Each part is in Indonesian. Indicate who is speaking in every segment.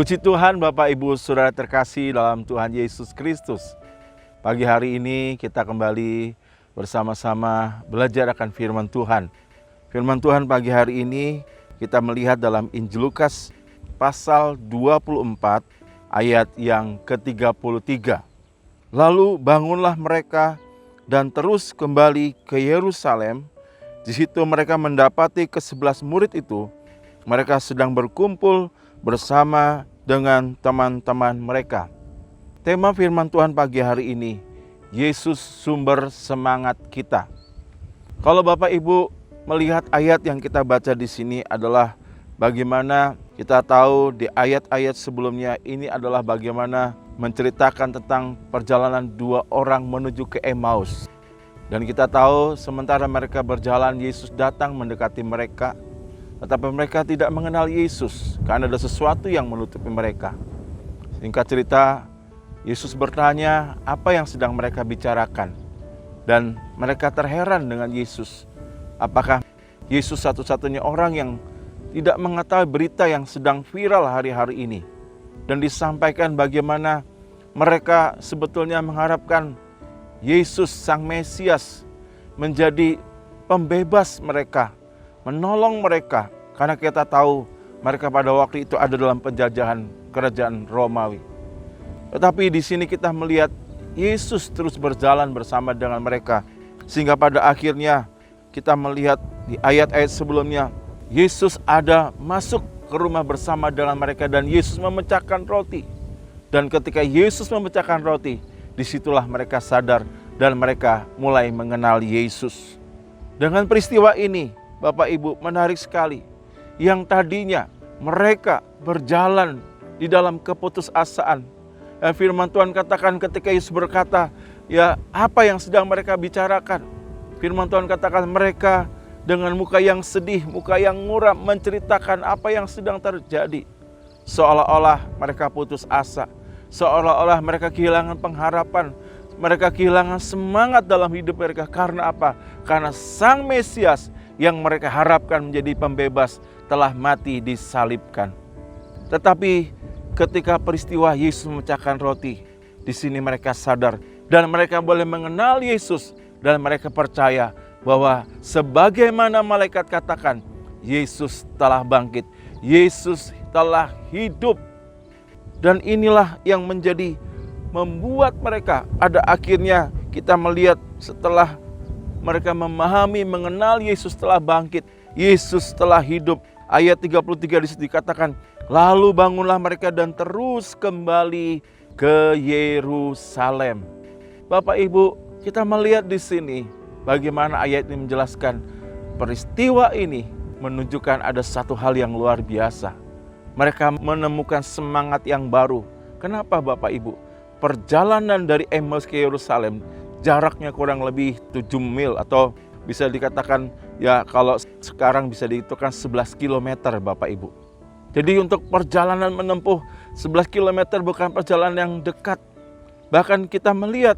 Speaker 1: Puji Tuhan Bapak Ibu Saudara terkasih dalam Tuhan Yesus Kristus. Pagi hari ini kita kembali bersama-sama belajar akan firman Tuhan. Firman Tuhan pagi hari ini kita melihat dalam Injil Lukas pasal 24 ayat yang ke-33. Lalu bangunlah mereka dan terus kembali ke Yerusalem. Di situ mereka mendapati ke-11 murid itu. Mereka sedang berkumpul bersama dengan teman-teman mereka. Tema firman Tuhan pagi hari ini, Yesus sumber semangat kita. Kalau Bapak Ibu melihat ayat yang kita baca di sini adalah bagaimana kita tahu di ayat-ayat sebelumnya ini adalah bagaimana menceritakan tentang perjalanan dua orang menuju ke Emmaus. Dan kita tahu sementara mereka berjalan, Yesus datang mendekati mereka. Tetapi mereka tidak mengenal Yesus karena ada sesuatu yang menutupi mereka. Singkat cerita, Yesus bertanya apa yang sedang mereka bicarakan. Dan mereka terheran dengan Yesus. Apakah Yesus satu-satunya orang yang tidak mengetahui berita yang sedang viral hari-hari ini. Dan disampaikan bagaimana mereka sebetulnya mengharapkan Yesus Sang Mesias menjadi pembebas mereka, menolong mereka, karena kita tahu mereka pada waktu itu ada dalam penjajahan kerajaan Romawi. Tetapi di sini kita melihat Yesus terus berjalan bersama dengan mereka, sehingga pada akhirnya kita melihat di ayat-ayat sebelumnya Yesus ada masuk ke rumah bersama dengan mereka dan Yesus memecahkan roti. Dan ketika Yesus memecahkan roti, disitulah mereka sadar dan mereka mulai mengenal Yesus. Dengan peristiwa ini, Bapak Ibu, menarik sekali. Yang tadinya mereka berjalan di dalam keputusasaan. Dan firman Tuhan katakan ketika Yesus berkata, ya apa yang sedang mereka bicarakan? Firman Tuhan katakan mereka dengan muka yang sedih, muka yang muram menceritakan apa yang sedang terjadi. Seolah-olah mereka putus asa. Seolah-olah mereka kehilangan pengharapan. Mereka kehilangan semangat dalam hidup mereka. Karena apa? Karena Sang Mesias yang mereka harapkan menjadi pembebas telah mati disalibkan. Tetapi ketika peristiwa Yesus memecahkan roti, di sini mereka sadar dan mereka boleh mengenal Yesus dan mereka percaya bahwa sebagaimana malaikat katakan, Yesus telah bangkit, Yesus telah hidup. Dan inilah yang menjadi membuat mereka pada akhirnya kita melihat setelah mereka memahami, mengenal Yesus telah bangkit, Yesus telah hidup. Ayat 33 di situ dikatakan, lalu bangunlah mereka dan terus kembali ke Yerusalem. Bapak Ibu, kita melihat di sini bagaimana ayat ini menjelaskan peristiwa ini menunjukkan ada satu hal yang luar biasa. Mereka menemukan semangat yang baru. Kenapa Bapak Ibu? Perjalanan dari Emmaus ke Yerusalem jaraknya kurang lebih 7 mil atau bisa dikatakan ya kalau sekarang bisa dihitungkan 11 km Bapak Ibu. Jadi untuk perjalanan menempuh 11 km bukan perjalanan yang dekat. Bahkan kita melihat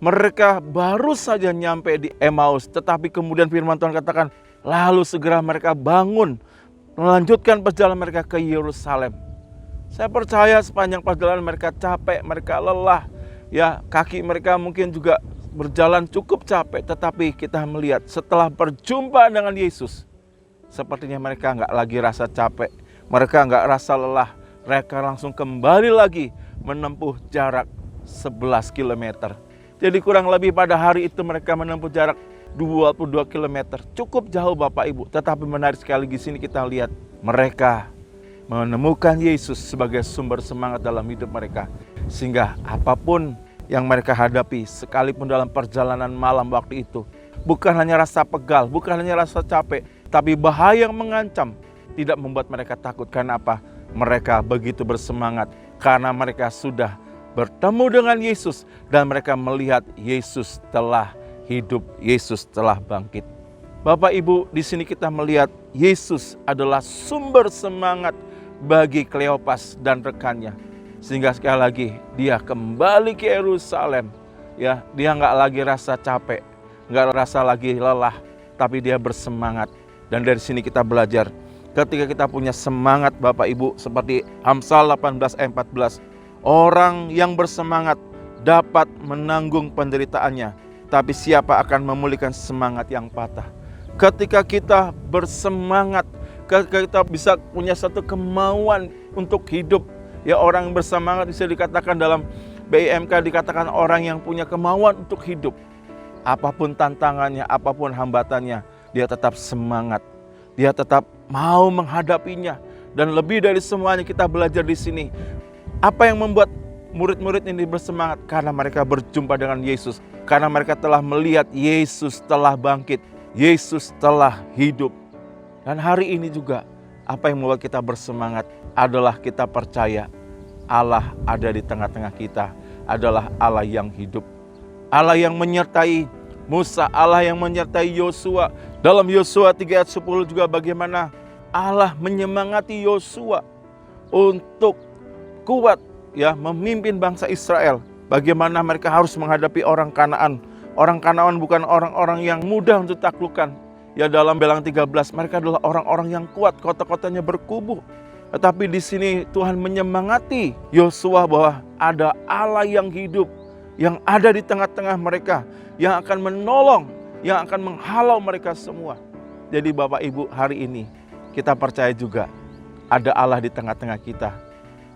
Speaker 1: mereka baru saja nyampe di Emmaus. Tetapi kemudian firman Tuhan katakan lalu segera mereka bangun melanjutkan perjalanan mereka ke Yerusalem. Saya percaya sepanjang perjalanan mereka capek, mereka lelah. Ya kaki mereka mungkin juga berjalan cukup capek, tetapi kita melihat setelah berjumpa dengan Yesus, sepertinya mereka nggak lagi rasa capek, mereka nggak rasa lelah, mereka langsung kembali lagi menempuh jarak 11 km. Jadi kurang lebih pada hari itu mereka menempuh jarak 22 km, cukup jauh Bapak Ibu. Tetapi menarik sekali di sini kita lihat mereka menemukan Yesus sebagai sumber semangat dalam hidup mereka, sehingga apapun yang mereka hadapi sekalipun dalam perjalanan malam waktu itu, bukan hanya rasa pegal, bukan hanya rasa capek, tapi bahaya yang mengancam tidak membuat mereka takut. Karena apa? Mereka begitu bersemangat karena mereka sudah bertemu dengan Yesus dan mereka melihat Yesus telah hidup, Yesus telah bangkit. Bapak Ibu, di sini kita melihat Yesus adalah sumber semangat bagi Kleopas dan rekannya. Sehingga sekali lagi dia kembali ke Yerusalem. Ya, dia nggak lagi rasa capek, nggak rasa lagi lelah, tapi dia bersemangat. Dan dari sini kita belajar ketika kita punya semangat Bapak Ibu, seperti Amsal 18 ayat 14, orang yang bersemangat dapat menanggung penderitaannya, tapi siapa akan memulihkan semangat yang patah? Ketika kita bersemangat, ketika kita bisa punya satu kemauan untuk hidup, ya, orang bersemangat bisa dikatakan dalam BIMK, dikatakan orang yang punya kemauan untuk hidup. Apapun tantangannya, apapun hambatannya, dia tetap semangat. Dia tetap mau menghadapinya. Dan lebih dari semuanya kita belajar di sini. Apa yang membuat murid-murid ini bersemangat? Karena mereka berjumpa dengan Yesus. Karena mereka telah melihat Yesus telah bangkit. Yesus telah hidup. Dan hari ini juga apa yang membuat kita bersemangat adalah kita percaya Allah ada di tengah-tengah kita, adalah Allah yang hidup. Allah yang menyertai Musa, Allah yang menyertai Yosua. Dalam Yosua 3 ayat 10 juga bagaimana Allah menyemangati Yosua untuk kuat, ya, memimpin bangsa Israel. Bagaimana mereka harus menghadapi orang Kanaan. Orang Kanaan bukan orang-orang yang mudah untuk taklukkan. Ya, dalam Bilangan 13 mereka adalah orang-orang yang kuat, kota-kotanya berkubu. Tetapi di sini Tuhan menyemangati Yosua bahwa ada Allah yang hidup, yang ada di tengah-tengah mereka, yang akan menolong, yang akan menghalau mereka semua. Jadi Bapak Ibu, hari ini kita percaya juga ada Allah di tengah-tengah kita.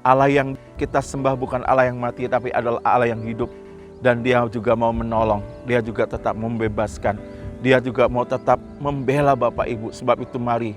Speaker 1: Allah yang kita sembah bukan Allah yang mati, tapi adalah Allah yang hidup. Dan Dia juga mau menolong, Dia juga tetap membebaskan, Dia juga mau tetap membela Bapak Ibu. Sebab itu mari,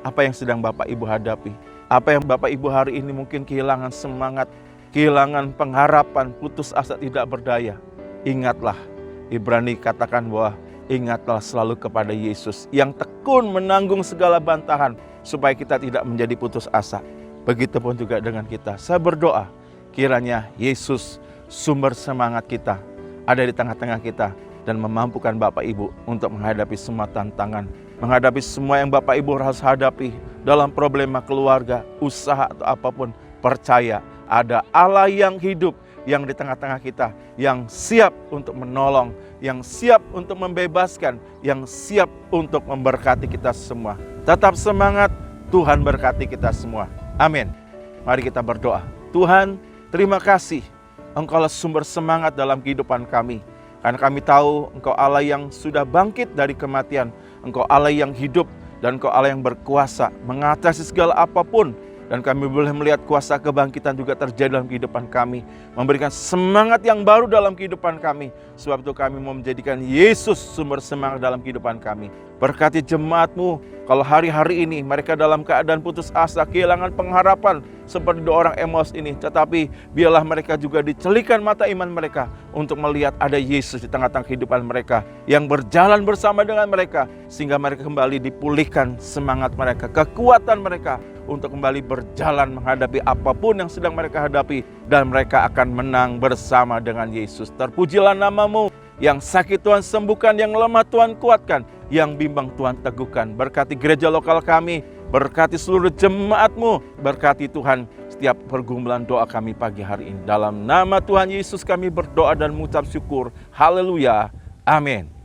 Speaker 1: apa yang sedang Bapak Ibu hadapi, apa yang Bapak Ibu hari ini mungkin kehilangan semangat, kehilangan pengharapan, putus asa, tidak berdaya. Ingatlah, Ibrani katakan bahwa ingatlah selalu kepada Yesus yang tekun menanggung segala bantahan supaya kita tidak menjadi putus asa. Begitupun juga dengan kita. Saya berdoa kiranya Yesus sumber semangat kita ada di tengah-tengah kita dan memampukan Bapak Ibu untuk menghadapi semua tantangan, menghadapi semua yang Bapak Ibu harus hadapi dalam problema keluarga, usaha atau apapun. Percaya ada Allah yang hidup, yang di tengah-tengah kita, yang siap untuk menolong, yang siap untuk membebaskan, yang siap untuk memberkati kita semua. Tetap semangat, Tuhan berkati kita semua. Amin. Mari kita berdoa. Tuhan, terima kasih, Engkaulah sumber semangat dalam kehidupan kami. Karena kami tahu Engkau Allah yang sudah bangkit dari kematian, Engkau Allah yang hidup, dan Engkau Allah yang berkuasa mengatasi segala apapun. Dan kami boleh melihat kuasa kebangkitan juga terjadi dalam kehidupan kami. Memberikan semangat yang baru dalam kehidupan kami. Sebab itu kami mau menjadikan Yesus sumber semangat dalam kehidupan kami. Berkati jemaat-Mu, kalau hari-hari ini mereka dalam keadaan putus asa, kehilangan pengharapan seperti dua orang Emmaus ini. Tetapi biarlah mereka juga dicelikan mata iman mereka untuk melihat ada Yesus di tengah-tengah kehidupan mereka, yang berjalan bersama dengan mereka, sehingga mereka kembali dipulihkan semangat mereka, kekuatan mereka, untuk kembali berjalan menghadapi apapun yang sedang mereka hadapi. Dan mereka akan menang bersama dengan Yesus. Terpujilah nama-Mu. Yang sakit Tuhan sembuhkan, yang lemah Tuhan kuatkan, yang bimbang Tuhan teguhkan. Berkati gereja lokal kami, berkati seluruh jemaat-Mu, berkati Tuhan setiap pergumulan doa kami pagi hari ini. Dalam nama Tuhan Yesus kami berdoa dan mengucap syukur. Haleluya. Amin.